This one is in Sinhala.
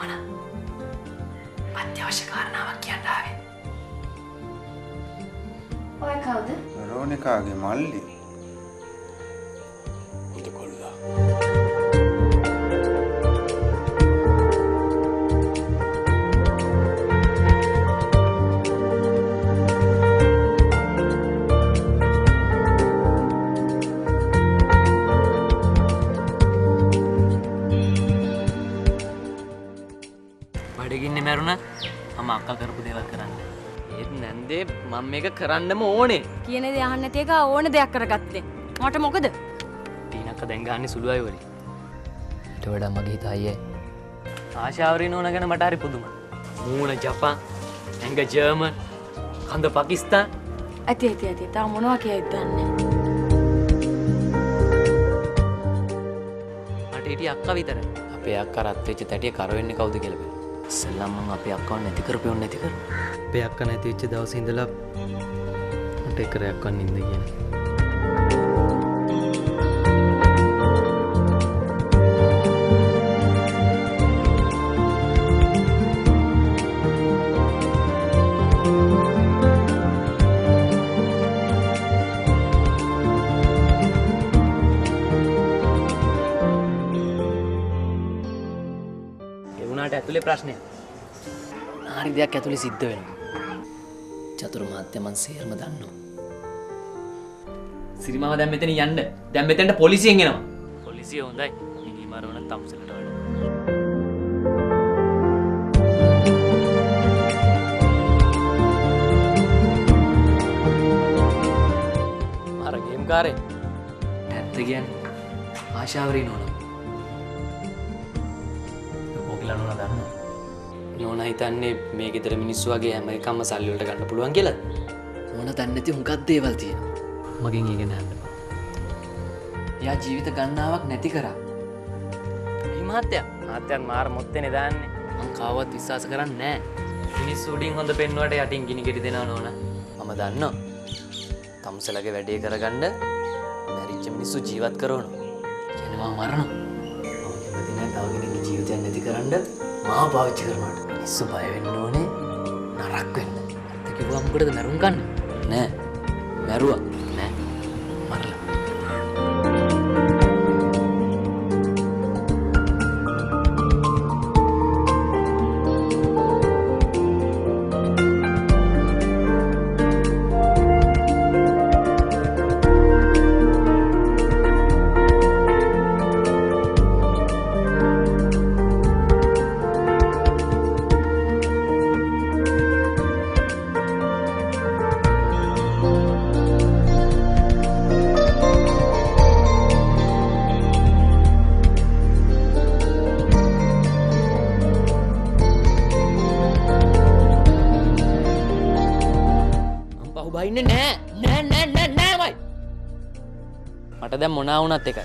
නෝනා අත්‍යවශ්‍ය කාරණාවක් කියන්න ආවේ. ඔය කවුද? රෝනිකාගේ මල්ලි. හොඳ කොල්ලා. බඩගින්නේ මැරුණා මම අක්කා කරපු දේවල් කරන්න. ඒත් නැන්දේ මම මේක කරන්නම ඕනේ. කියන දේ අහන්න නැති එක ඕන දෙයක් කරගත්තේ. මට මොකද? ටීනක්ක දැන් ගහන්නේ සුළු අය වලින්. ඊට වඩා මගේ හිත අයියේ. ආශාවරි නෝනා ගැන මට හරි පුදුමයි. මූණ ජපාන්, ඇඟ ජර්මන්, කඳ පාකිස්තාන්. ඇති. තා මොනවා කියයිද දන්නේ. මට හිටියේ අක්කා විතරයි. අපේ අක්කා රත් වෙච්ච තැටිය කර වෙන්නේ කවුද කියලා බලන්න. ඉස්සෙල්ලාම මම අපේ අක්කව නැති කරපෙවුන් නැති කර. අපේ අක්කා නැති වෙච්ච දවසේ ඉඳලා මට එක රැයක් වන් නින්ද කියන්නේ. ඇතුලේ ප්‍රශ්නයක්. හරි දෙයක් ඇතුලේ සිද්ධ වෙනවා. චතුර මහත්තයා මං සේරම දන්නවා. සිරිමාව දැන් මෙතන යන්න. දැන් මෙතනට පොලිසියෙන් එනවා. පොලිසිය හොඳයි. මිනි මරවන තම්සලට වඩා. මාර ගේම් කාරේ. ඇත්ත කියන්නේ ආශාවරි නෝනා. නෝනා දන්නවා. නෝනා හිතන්නේ මේ ගෙදර මිනිස්සු වගේ හැම එකක්ම සල්ලි වලට ගන්න පුළුවන් කියලා. නෝනා දන්නේ නැති හුඟක් දේවල් තියෙනවා. මගෙන් ඉගෙන ගන්න. එයා ජීවිත ගණනාවක් නැති කරා. මේ මහත්තයාත් මාර මොත්තේනේ දාන්නේ. මං කාවත් විශ්වාස කරන්නේ නැහැ. මිනිස්සු උඩින් හොඳ පෙන්නුවට යටින් ගිනි ගෙඩි දෙනවා නෝනා. මම දන්නවා. තම්සලගේ වැඩේ කරගන්න මැරිච්ච මිනිස්සු ජීවත් කරනවා. කියන්නේ මම මරනවා. තව කෙනෙක්ගේ ජීවිතයක් නැති කරන්න මාව පාවිච්චි කරනවාට මිනිස්සු බය වෙන්න ඕනේ නරක වෙන්න. ඇත්ත කිව්වා මොකටද මරුන් ගන්න? නෑ. මැරුවා. නෑ. මරලා. බයින්නේ නෑ වයි. මට දැන් මොනා වුණත් එකයි.